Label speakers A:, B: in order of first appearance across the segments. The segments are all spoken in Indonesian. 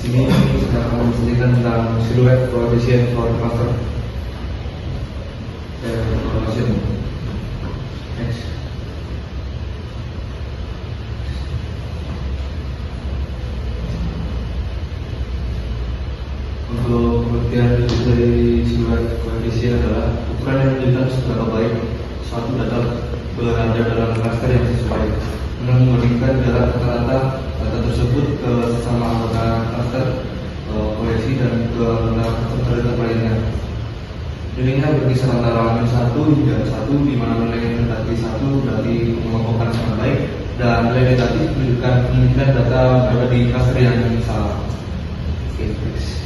A: Ini saya akan menceritakan tentang siluet coefficient for cluster. Next. Untuk pengertian dari siluet coefficient adalah ukuran yang menunjukkan seberapa baik suatu data berada dalam cluster yang sesuai dengan membandingkan jarak rata-rata data tersebut ke sesama anggota cluster koleksi dan ke anggota cluster lainnya. Nilainya berkisar antara -1 hingga 1, di mana nilai negatif 1 berarti mengelompokkan sangat baik, dan nilai negatif menunjukkan kemungkinan data berada di cluster yang salah. Oke, next.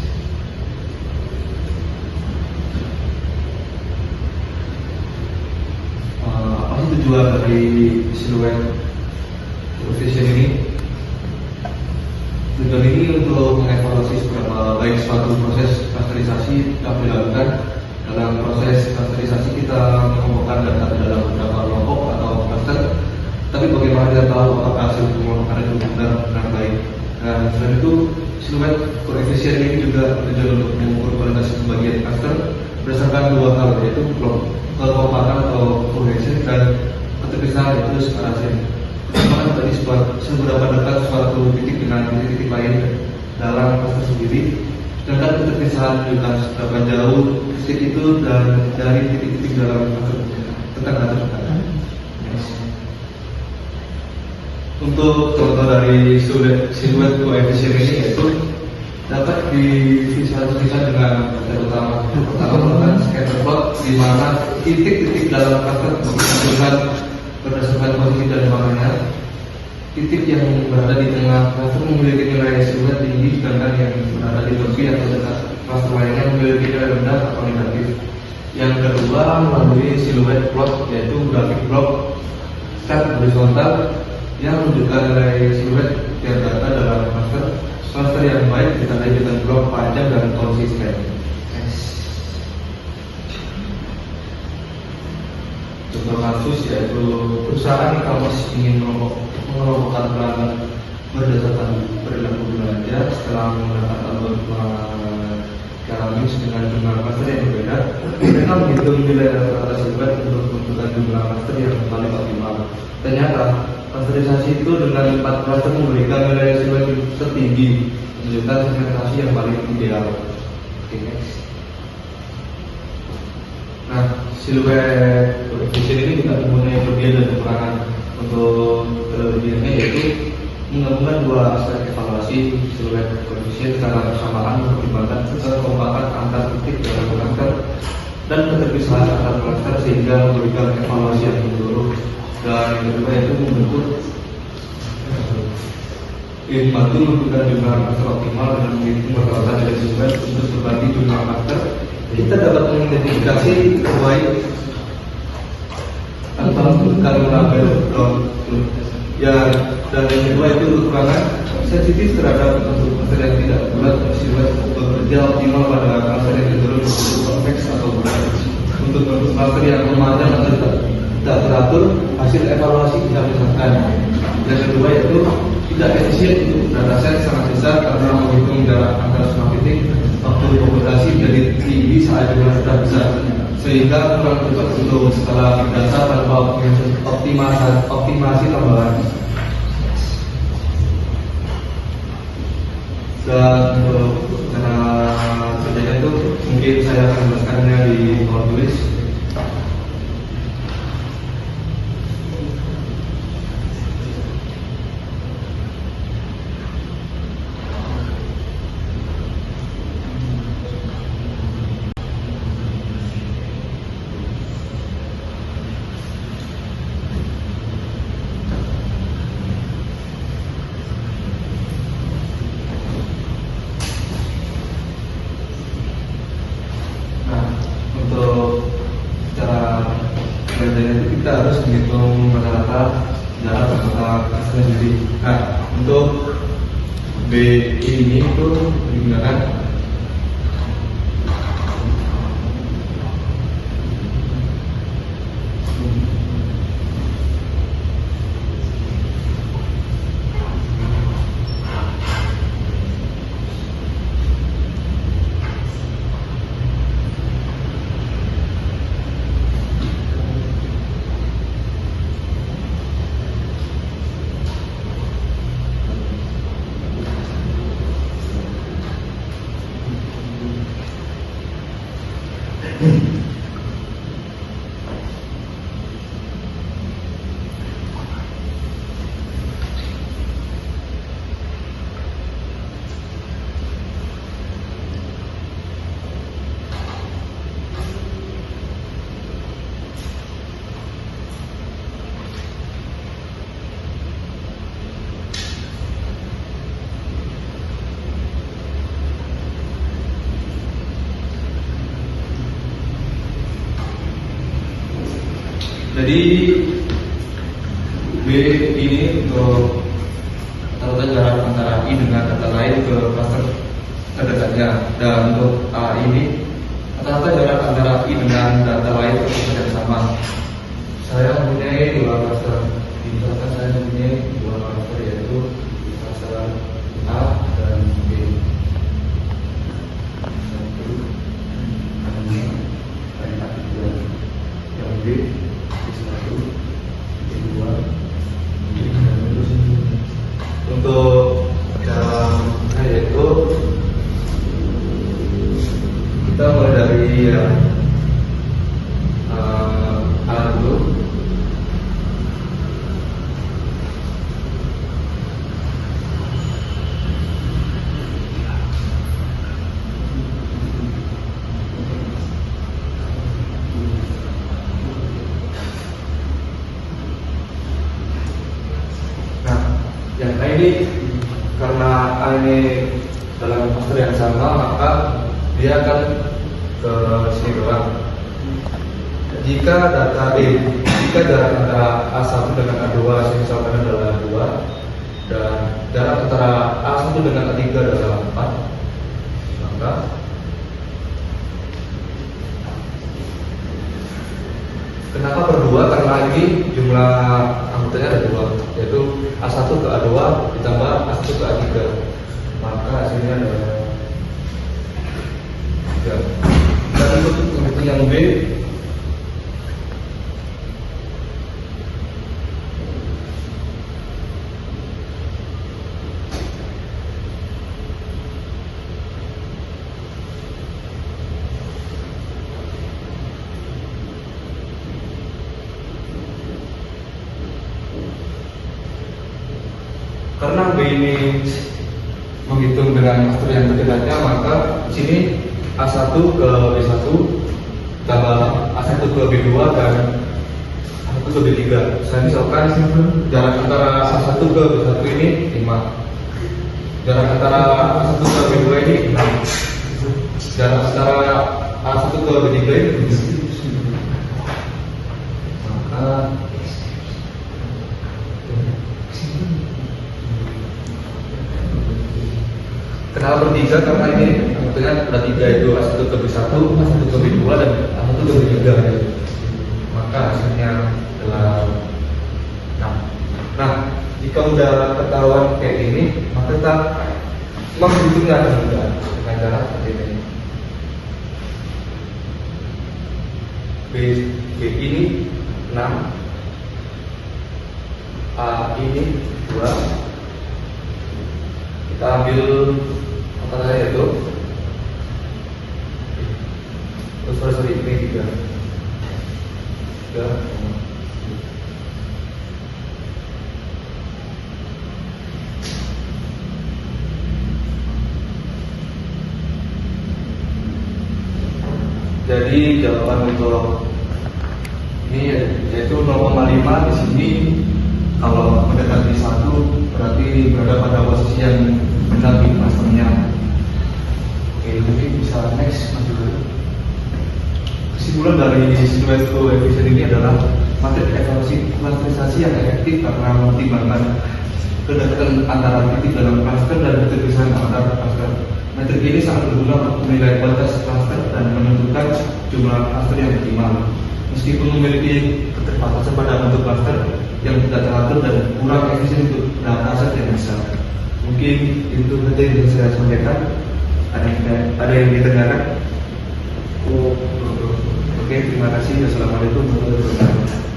A: Apa sih tujuan dari siluet coefficient ini? Tujuan ini untuk mengevaluasi seberapa baik suatu proses klasterisasi dapat dilakukan. Dalam proses klasterisasi kita mengelompokkan data dalam beberapa kelompok atau cluster, tapi bagaimana kita tahu apakah hasil pengelompokan itu benar baik. Dan selain itu, siluet coefficient ini juga bertujuan untuk mengukur kualitas pembagian cluster berdasarkan dua hal, yaitu kekompakan atau cohesion dan keterpisahan, yaitu separasi. Pertama tadi seberapa dekat suatu titik dengan titik lain dalam cluster sendiri, sedangkan keterpisahan menunjukkan seberapa jauh titik itu dan dari titik-titik dalam tetangga terdekat. Untuk contoh dari siluet coefficient ini yaitu dapat divisualisasikan dengan metode utama. Pertama menggunakan scatter plot, di mana titik-titik dalam cluster ditentukan berdasarkan posisi dan warnanya. Titik yang berada di tengah cluster memiliki nilai siluet tinggi, sedangkan yang berada di tepi atau dekat cluster lainnya memiliki nilai rendah atau negatif. Yang kedua melalui siluet plot, yaitu grafik blok step horizontal yang menunjukkan nilai siluet tiap data dalam cluster yang baik ditandai dengan blok panjang dan konsisten. Contoh kasus yaitu perusahaan e-commerce ingin mengelompokkan pelanggan berdasarkan perilaku belanja setelah menggunakan algoritma Kalamis dengan jumlah cluster yang berbeda. Mereka menghitung nilai rata-rata siluet untuk menentukan jumlah cluster yang paling optimal. Ternyata klasterisasi itu dengan 4 cluster memberikan nilai siluet tertinggi, menunjukkan segmentasi yang paling ideal. Oke, next. Nah, siluet coefficient ini juga mempunyai kelebihan dan kekurangan. Untuk kelebihannya yaitu menggabungkan dua aspek evaluasi siluet coefficient secara bersamaan, mempertimbangkan kekompakan antar titik dalam cluster dan keterpisahan antar cluster sehingga memberikan evaluasi yang menyeluruh. Dan yang kedua yaitu membentuk membantu menentukan jumlah cluster optimal dengan menghitung rata-rata dari siluet untuk berbagi jumlah cluster. Kita dapat mengidentifikasi baik tanpa membutuhkan label ya, dan yang kedua itu kekurangan sensitif terhadap bentuk cluster yang tidak bulat. Siluet bekerja optimal pada cluster yang cenderung bentuk konveks atau bulat. Untuk bentuk cluster yang memanjang atau tidak teratur, hasil evaluasi tidak misalkan. Yang kedua yaitu tidak efisien untuk dataset sangat besar karena menghitung jarak antara semua titik. Waktu komputasi menjadi tinggi saat jumlah data besar, sehingga kurang cepat untuk skala big data tanpa optimasi tambahan. Dan untuk cara kerjanya itu mungkin saya akan jelaskannya di kolom tulis. Kita harus menghitung rata-rata jarak antar cluster sendiri. Nah, untuk B ini itu digunakan Jadi B ini untuk rata jarak antara I dengan data lain ke cluster terdekatnya, dan untuk A ini rata jarak antara I dengan data lain ke cluster yang sama. Saya mempunyai dua cluster. Misalkan saya mempunyai dua cluster, yaitu cluster A dan B. Yang B satu, dua, untuk dalamnya yaitu kita mulai dari yang A dulu. Yang A ini, karena A ini dalam cluster yang sama, maka dia akan ke sini doang. Jika jarak antara A1 dengan A2 misalkan adalah 2, dan jarak antara A1 dengan A3 adalah 4, maka kenapa berdua? Karena ini jumlah anggotanya ada 2, yaitu A1 ke A2 ditambah A1 ke A3, maka hasilnya ada 3. Dan untuk yang B, karena B ini menghitung dengan cluster yang terdekatnya, maka di sini A1 ke B1 tambah A1 ke B2 dan A1 ke B3. Saya misalkan jarak antara A1 ke B1 ini 5, jarak antara A1 ke B2 ini 6, jarak antara A1 ke B3 ini 7. Maka kenapa bertiga? Karena ini anggotanya ada 3, itu A1 ke B1, A1 ke B2 dan A1 ke B3. Maka hasilnya adalah 6. Nah, jika udah ketahuan kayak gini, maka kita menghitungnya dengan cara seperti ini. B ini 6, A ini 2. Kita ambil apa saja itu, sorry ini 3. Jadi jawaban untuk ini yaitu 0,5 di sini. Kalau mendekati 1 berarti berada pada posisi yang benar di clusternya. Oke, jadi bisa next maju dulu. Kesimpulan dari suatu efisien ini adalah materi evaluasi klasterisasi yang efektif karena mempertimbangkan kedekatan antara titik dalam cluster dan keterpisahan antar cluster. Metrik ini sangat berguna untuk menilai kualitas cluster dan menentukan jumlah cluster yang optimal. Meskipun memiliki keterbatasan pada bentuk cluster yang tidak teratur dan kurang efisien untuk dataset yang besar. Mungkin itu saja yang bisa saya sampaikan. Ada yang ditanyakan? Oke, terima kasih. Assalamualaikum warahmatullahi wabarakatuh.